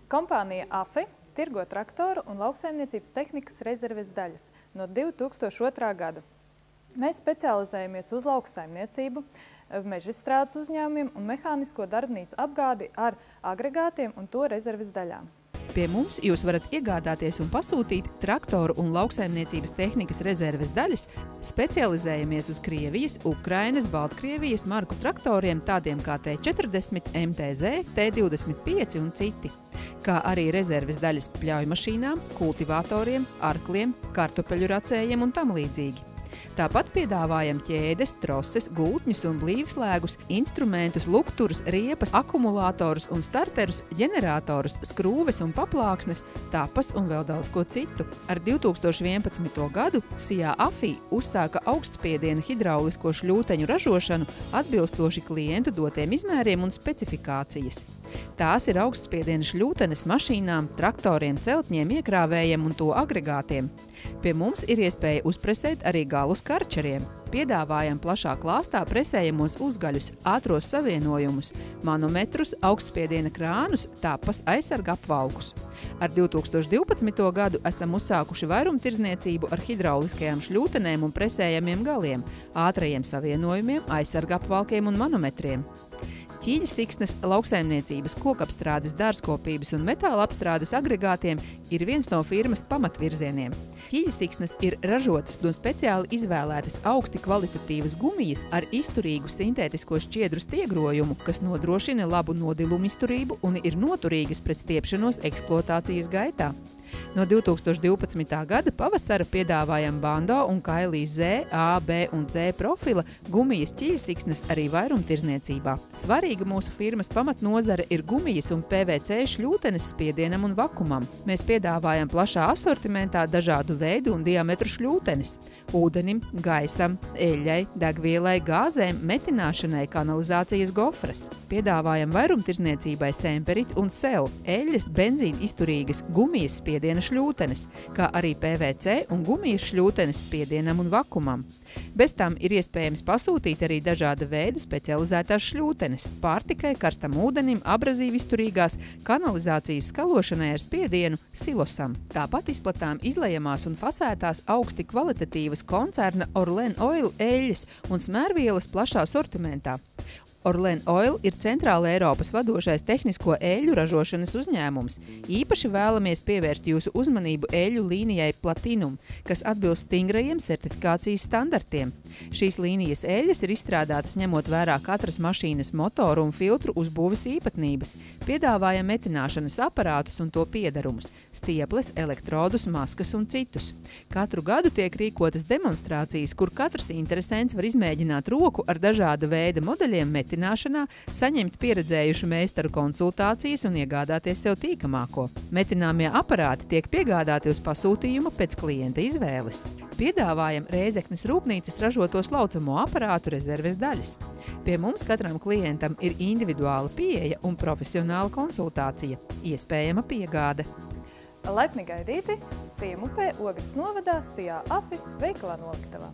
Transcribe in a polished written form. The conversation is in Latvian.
Kompānija AFI tirgo traktoru un lauksaimniecības tehnikas rezerves daļas no 2002. gada. Mēs specializējamies uz lauksaimniecību, mežstrādes uzņēmumiem un mehānisko darbnīcu apgādi ar agregātiem un to rezerves daļām. Pie mums jūs varat iegādāties un pasūtīt traktoru un lauksaimniecības tehnikas rezerves daļas, specializējamies uz Krievijas, Ukrainas, Baltkrievijas marku traktoriem tādiem kā T40, MTZ, T25 un citi, kā arī rezerves daļas pļaujmašīnām, kultivatoriem, arkliem, kartupeļu racējiem un tam līdzīgi. Tāpat piedāvājam ķēdes, troses, gultņus un blīvslēgus, instrumentus, lukturus, riepas, akumulātorus un starterus, ģeneratorus, skrūves un paplāksnes, tapas un vēl daudz ko citu. Ar 2011. gadu SIA AFI uzsāka augstspiediena hidraulisko šļūteņu ražošanu atbilstoši klientu dotiem izmēriem un specifikācijas. Tās ir augstspiediena šļūtenes mašīnām, traktoriem, celtņiem, iekrāvējiem un to agregātiem. Pie mums ir iespēja uzpresēt arī galus karčeriem. Piedāvājam plašā klāstā presējamos uzgaļus, ātros savienojumus, manometrus, augstspiediena krānus, tapas aizsarga apvalkus. Ar 2012. gadu esam uzsākuši vairumtirdzniecību ar hidrauliskajām šļūtenēm un presējamiem galiem, ātrajiem savienojumiem, aizsarga apvalkiem un manometriem. Ķīļsiksnes lauksaimniecības, kokapstrādes, dārzkopības un metāla apstrādes agregātiem ir viens no firmas pamatvirzieniem. Ķīļsiksnes ir ražotas no speciāli izvēlētas augsti kvalitatīvas gumijas ar izturīgu sintētisko šķiedru stiegrojumu, kas nodrošina labu nodilumu izturību un ir noturīgas pret stiepšanos eksploatācijas gaitā. No 2012. gada pavasara piedāvājam Bando un Kailī Z, A, B un C profila gumijas ķīļsiksnes arī vairumtirdzniecībā. Svarīga mūsu firmas pamatnozare ir gumijas un PVC šļūtenes spiedienam un vakumam. Mēs piedāvājam plašā asortimentā dažādu veidu un diametru šļūtenes – ūdenim, gaisam, eļļai, degvielai, gāzēm, metināšanai, kanalizācijas gofras. Piedāvājam vairumtirdzniecībai Semperit un Sel, eļļas, benzīna izturīgas gumijas spiediena šļūtenes, kā arī PVC un gumijas šļūtenes spiedienam un vakumam. Bez tam ir iespējams pasūtīt arī dažāda veida specializētās šļūtenes – pārtikai, karstam ūdenim, abrazīvi izturīgās, kanalizācijas skalošanai ar spiedienu, silosam. Tāpat izplatām izlejamās un fasētās augsti kvalitatīvas koncerna Orlen Oil eļļas un smērvielas plašā sortimentā. Orlen Oil ir Centrāla Eiropas vadošais tehnisko eļļu ražošanas uzņēmums. Īpaši vēlamies pievērst jūsu uzmanību eļļu līnijai Platinum, kas atbilst stingrajiem certifikācijas standartiem. Šīs līnijas eļļas ir izstrādātas ņemot vērā katras mašīnas motoru un filtru uzbūves īpatnības. Piedāvājam metināšanas aparātus un to piedarumus – stieples, elektrodus, maskas un citus. Katru gadu tiek rīkotas demonstrācijas, kur katrs interesents var izmēģināt roku ar dažāda veida modeļiem metināšanā, saņemt pieredzējušu meistaru konsultācijas un iegādāties sev tīkamāko. Metināmie aparāti tiek piegādāti uz pasūtījumu pēc klienta izvēles. Piedāvājam Rēzeknes rūpnīcas ražotos laucamo aparātu rezerves daļas. Pie mums katram klientam ir individuāla pieeja un profesionāla konsultācija, iespējama piegāde. Laipni gaidīti Ciemupē, Ogres novadā, SIA AFI veikalā noliktavā.